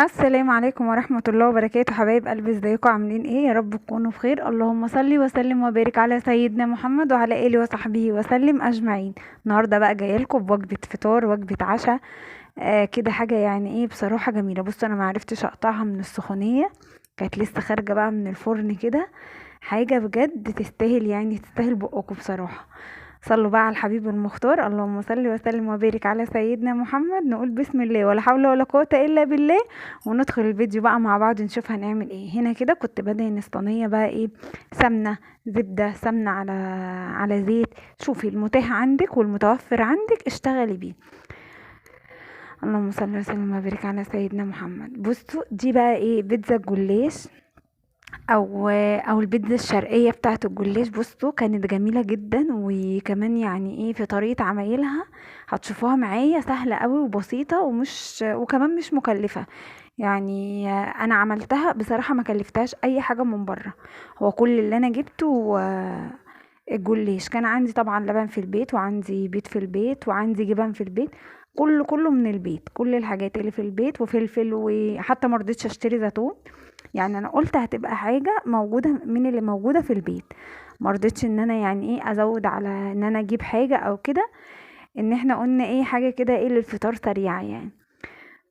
السلام عليكم ورحمة الله وبركاته، حبايب قلبي، ازيكم عاملين ايه؟ يا رب تكونوا بخير. اللهم صل وسلم وبارك على سيدنا محمد وعلى اله وصحبه وسلم اجمعين. النهارده بقى جايه لكم بوجبة فطار، وجبة عشاء. كده حاجة يعني ايه بصراحة جميلة. بصوا انا معرفتش اقطعها من السخونية، كانت لسه خارجة بقى من الفرن كده. حاجة بجد تستاهل، يعني تستاهل بقكم بصراحة. صلوا بقى على الحبيب المختار، اللهم صل وسلم وبارك على سيدنا محمد. نقول بسم الله ولا حول ولا قوة الا بالله، وندخل الفيديو بقى مع بعض نشوف هنعمل ايه. هنا كده كنت بدهن الصينية بقى ايه، سمنة، زبدة، سمنة على زيت. شوفي المتاح عندك والمتوفر عندك اشتغلي بيه. اللهم صل وسلم وبارك على سيدنا محمد. بصوا دي بقى ايه، بيتزا الجلاش او البيتزا الشرقيه بتاعه الجلاش. بصوا كانت جميله جدا، وكمان يعني ايه في طريقه عمايلها هتشوفوها معايا سهله قوي وبسيطه، وكمان مش مكلفه. يعني انا عملتها بصراحه، ما كلفتهاش اي حاجه من بره. هو كل اللي انا جبته الجلاش. كان عندي طبعا لبن في البيت، وعندي بيض في البيت، وعندي جبن في البيت. كله من البيت، كل الحاجات اللي في البيت، وفلفل، وحتى مرضتش اشتري زيتون. يعني انا قلت هتبقى حاجه موجوده من اللي موجوده في البيت. مرضتش ان انا يعني ايه ازود على ان انا اجيب حاجه او كده. ان احنا قلنا ايه حاجه كده ايه للفطار سريعه يعني.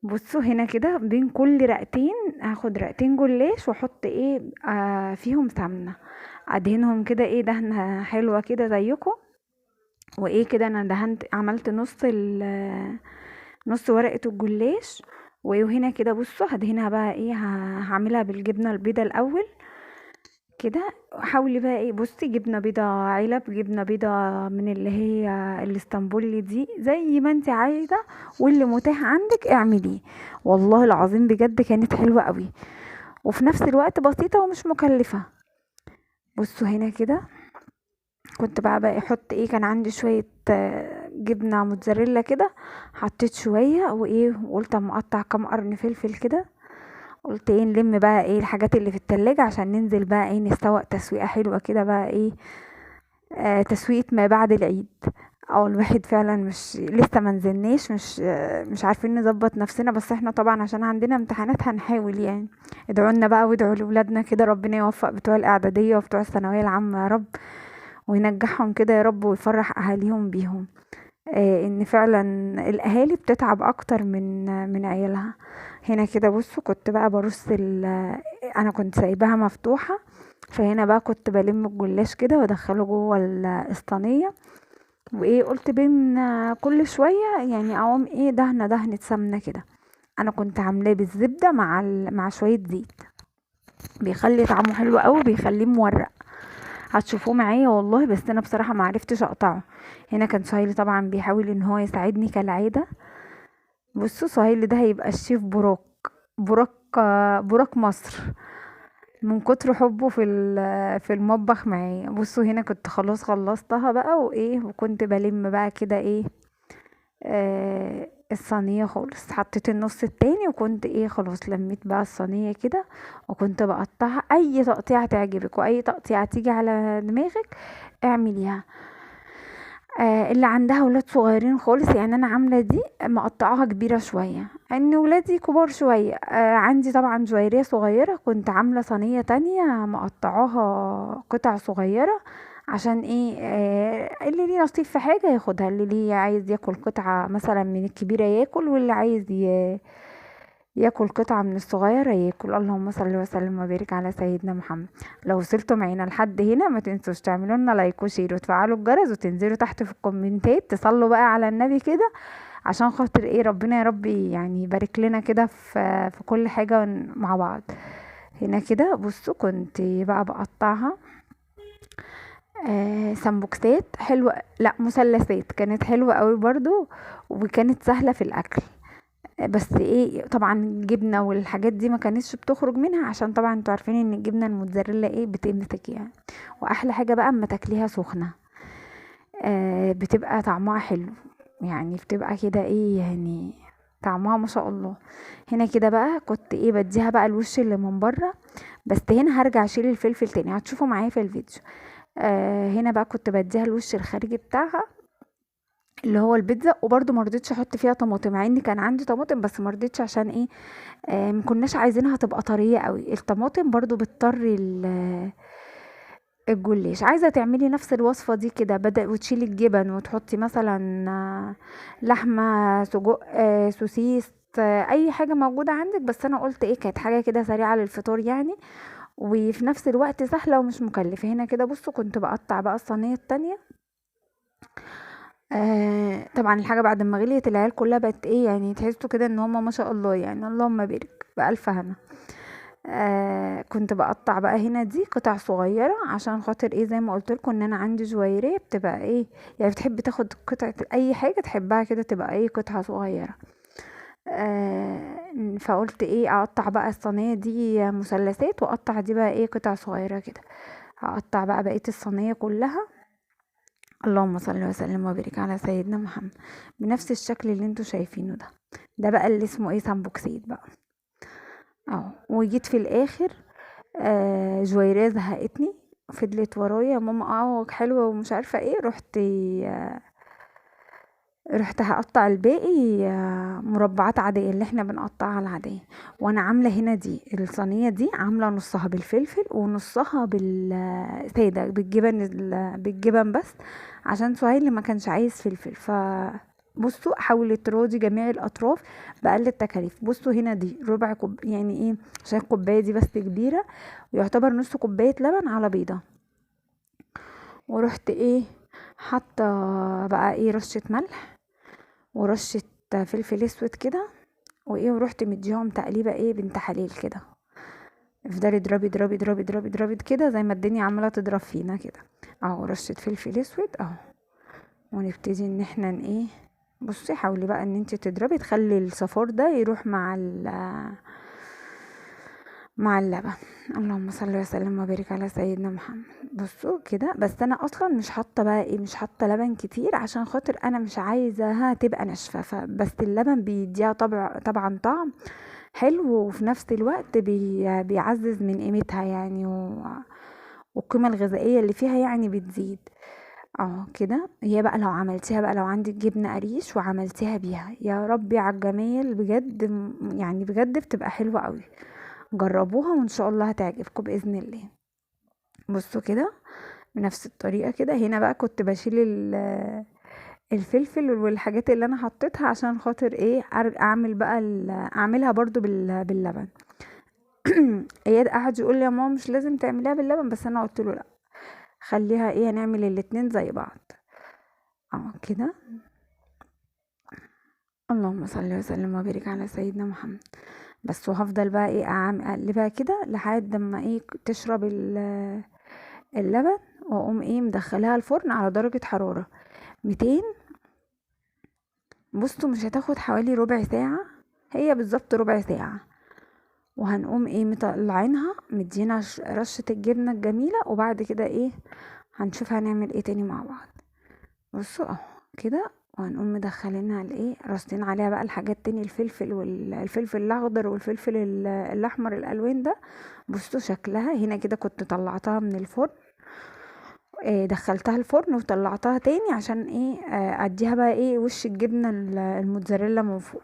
بصوا هنا كده بين كل رقتين هاخد رقتين جلاش، واحط ايه فيهم سمنه. ادهنهم كده ايه دهنه حلوه كده زيكم. وايه كده انا دهنت، عملت نص ورقه الجلاش. وهنا كده بصوا هدهنها بقى ايه، هعملها بالجبنه البيضه الاول كده. حاولي بقى ايه، بصي جبنه بيضه علب، جبنه بيضه من اللي هي الاسطنبولي دي، زي ما انت عايزه واللي متاح عندك اعمليه. والله العظيم بجد كانت حلوه قوي، وفي نفس الوقت بسيطه ومش مكلفه. بصوا هنا كده كنت بقى احط ايه، كان عندي شويه جبنه موتزاريلا كده. حطيت شويه وايه، وقلت اما اقطع كام قرن فلفل كده. قلت ايه نلم بقى ايه الحاجات اللي في التلاجة عشان ننزل بقى ايه نستوى تسويقة حلوة كده بقى ايه. تسويقة ما بعد العيد. او الواحد فعلا مش لسه منزلناش، مش عارفين نظبط نفسنا، بس احنا طبعا عشان عندنا امتحانات هنحاول يعني. ادعوا لنا بقى وادعوا لولادنا كده، ربنا يوفق بتوع الاعدادية وبتوع الثانوية العامة يا رب، وينجحهم كده يا رب، ويفرح اهاليهم بيهم. ان فعلا الاهالي بتتعب اكتر من عيالها. هنا كده بصوا كنت بقى برص انا كنت سايباها مفتوحة. فهنا بقى كنت بلم الجلاش كده وادخله جوه الصينية. وايه قلت بين كل شوية يعني اقوم ايه دهنة سمنة كده. انا كنت عاملاه بالزبدة مع شوية زيت. بيخلي طعمه حلو قوي، بيخليه مورق. هتشوفوه معايا والله، بس انا بصراحة ما عرفتش اقطعه. هنا كان سهيل طبعا بيحاول ان هو يساعدني كالعادة. بصوا سهيل ده هيبقى الشيف براك. براك براك مصر، من كتر حبه في المطبخ معايا. بصوا هنا كنت خلاص خلصتها بقى وايه، وكنت بلم بقى كده ايه الصينية خالص. حطيت النص التاني وكنت ايه خلاص لميت بقى الصينية كده. وكنت بقطعها اي تقطيعة تعجبك، واي تقطيعة تيجي على دماغك اعمليها. اللي عندها ولاد صغيرين خالص، يعني انا عامله دي مقطعاها كبيره شويه، ان ولادي كبار شويه. عندي طبعا جويريه صغيره، كنت عامله صينيه تانية مقطعاها قطع صغيره. عشان ايه اللي ليه نصيب في حاجه ياخدها، اللي ليه عايز ياكل قطعه مثلا من الكبيره ياكل، واللي عايز ياكل قطعة من الصغيرة ياكل. اللهم صل وسلم وبارك على سيدنا محمد. لو وصلتوا معانا لحد هنا ما تنسوش تعملوا لنا لايك وشير وتفعلوا الجرس، وتنزلوا تحت في الكومنتات تصلوا بقى على النبي كده، عشان خاطر ايه ربنا يا ربي يعني يبارك لنا كده في كل حاجة مع بعض. هنا كده بصوا كنت بقى بقطعها سمبوكسات حلوة، لا مثلثات، كانت حلوة قوي برضو، وكانت سهلة في الاكل. بس ايه طبعا الجبنه والحاجات دي ما كانتش بتخرج منها، عشان طبعا انتوا عارفين ان الجبنه الموتزاريلا ايه بتمسك يعني. واحلى حاجه بقى اما تاكليها سخنه بتبقى طعمها حلو. يعني بتبقى كده ايه يعني طعمها ما شاء الله. هنا كده بقى كنت ايه بديها بقى الوش اللي من بره. بس هنا هرجع اشيل الفلفل تاني، هتشوفوا معايا في الفيديو. هنا بقى كنت بديها الوش الخارجي بتاعها. اللي هو البيتزا. وبرده ما رضيتش احط فيها طماطم مع ان كان عندي طماطم، بس ما رضيتش عشان ايه، ما كناش عايزينها تبقى طريه قوي. الطماطم برضو بتطري الجلاش. عايزه تعملي نفس الوصفه دي كده، بدأ وتشيلي الجبن وتحطي مثلا لحمه، سجق، سوسيس، اي حاجه موجوده عندك. بس انا قلت ايه، كانت حاجه كده سريعه للفطار يعني، وفي نفس الوقت سهله ومش مكلفه. هنا كده بصوا كنت بقطع بقى الصينيه التانية. طبعا الحاجه بعد ما غليت العيال كلها بقت ايه يعني، تحسوا كده ان هما ما شاء الله يعني، اللهم بارك بألف هنا. كنت بقطع بقى هنا دي قطع صغيرة، عشان خاطر ايه، زي ما قلت لكم ان انا عندي جويرية بتبقى ايه يعني، بتحب تاخد قطعة اي حاجة تحبها كده تبقى ايه قطعة صغيرة. فقلت ايه، اقطع بقى الصينية دي مثلثات، واقطع دي بقى ايه قطع صغيرة كده. هقطع بقى بقية الصينية كلها. اللهم صل وسلم وبارك على سيدنا محمد، بنفس الشكل اللي انتوا شايفينه ده. ده بقى اللي اسمه ايه، سمبوكسيت بقى. اهو. وجيت في الاخر جويرية زهقتني، فضلت ورايا ماما حلوة ومش عارفة ايه. رحت هقطع الباقي مربعات عادية اللي احنا بنقطعها العادية. وانا عاملة هنا دي الصينية دي، عاملة نصها بالفلفل ونصها بالسادة بالجبن، بالجبن بس، عشان سهيل ما كانش عايز فلفل. بصوا حاولت تراضي جميع الاطراف باقل التكاليف. بصوا هنا دي ربع يعني ايه، عشان الكوبايه دي بس كبيره، ويعتبر نص كوبايه لبن على بيضه. ورحت ايه، حاطه بقى ايه رشه ملح ورشه فلفل اسود كده، وايه، ورحت مديهم تقليبه ايه بنت حلال كده. افضلي اضربي اضربي اضربي اضربي اضربي كده زي ما الدنيا عماله تضرب فينا كده. اهو رشه فلفل اسود اهو. ونبتدي ان احنا ايه، بصي حاولي بقى ان انت تضربي تخلي الصفار ده يروح مع اللبن. اللهم صل وسلم وبارك على سيدنا محمد. بصوا كده. بس انا اصلا مش حاطه بقى ايه، مش حاطه لبن كتير عشان خاطر انا مش عايزاها تبقى ناشفه. بس اللبن بيديها طبعا طعم حلو، وفي نفس الوقت بيعزز من قيمتها يعني، والقيمه الغذائيه اللي فيها يعني بتزيد. كده. هي بقى لو عملتيها بقى، لو عندك جبنة قريش وعملتيها بيها، يا ربي على الجمال بجد، يعني بجد بتبقى حلوة قوي. جربوها وان شاء الله هتعجبكم بإذن الله. بصوا كده بنفس الطريقة كده. هنا بقى كنت بشيل الفلفل والحاجات اللي انا حطيتها عشان خاطر ايه، اعمل بقى اعملها برضو باللبن. اياد قعد يقول لي يا ماما مش لازم تعمليها باللبن، بس انا قلت له لا، خليها ايه، هنعمل الاتنين زي بعض. كده. اللهم صل وسلم وبارك على سيدنا محمد. بس وهفضل بقى ايه اقلبها كده لحد ما ايه تشرب اللبن، واقوم ايه مدخلاها الفرن على درجة حرارة 200. بصوا مش هتاخد حوالي ربع ساعة، هي بالظبط ربع ساعة. وهنقوم ايه مطلعينها مدينا رشة الجبنة الجميلة، وبعد كده ايه هنشوف هنعمل ايه تاني مع بعض. بصوا اهو كده. وهنقوم مدخلينها الايه، راصين عليها بقى الحاجات تاني، الفلفل والفلفل الاخضر والفلفل الاحمر الالوان ده. بصوا شكلها هنا كده. كنت طلعتها من الفرن، دخلتها الفرن وطلعتها تاني عشان ايه، اديها بقى ايه وش الجبنة الموتزاريلا من فوق.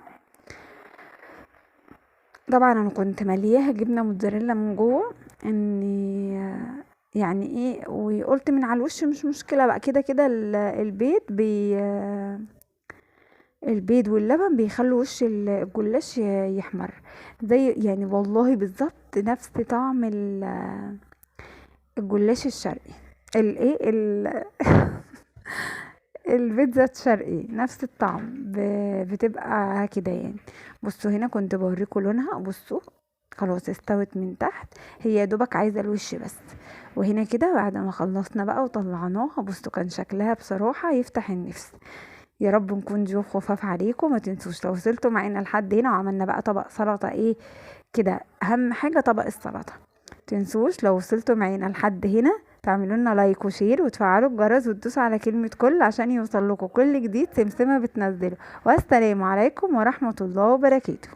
طبعا انا كنت ملياها جبنة موتزاريلا من جوه، اني يعني ايه، وقلت من على الوش مش مشكلة بقى، كده كده البيض البيض واللبن بيخلوا وش الجلاش يحمر، زي يعني والله بالظبط نفس طعم الجلاش الشرقي، الايه البيتزا الشرقي نفس الطعم، بتبقى كده يعني. بصوا هنا كنت بوريكم لونها. بصوا خلاص استوت من تحت، هي يا دوبك عايزه الوش بس. وهنا كده بعد ما خلصنا بقى وطلعناها، بصوا كان شكلها بصراحه يفتح النفس. يا رب نكون ضيوف خفاف عليكم. ما تنسوش لو وصلتوا معانا لحد هنا وعملنا بقى طبق سلطه ايه كده، اهم حاجه طبق السلطه. تنسوش لو وصلتوا معانا لحد هنا تعملوا لنا لايك وشير وتفعلوا الجرس وتدوسوا على كلمة كل عشان يوصل لكم كل جديد سمسمة بتنزله. والسلام عليكم ورحمة الله وبركاته.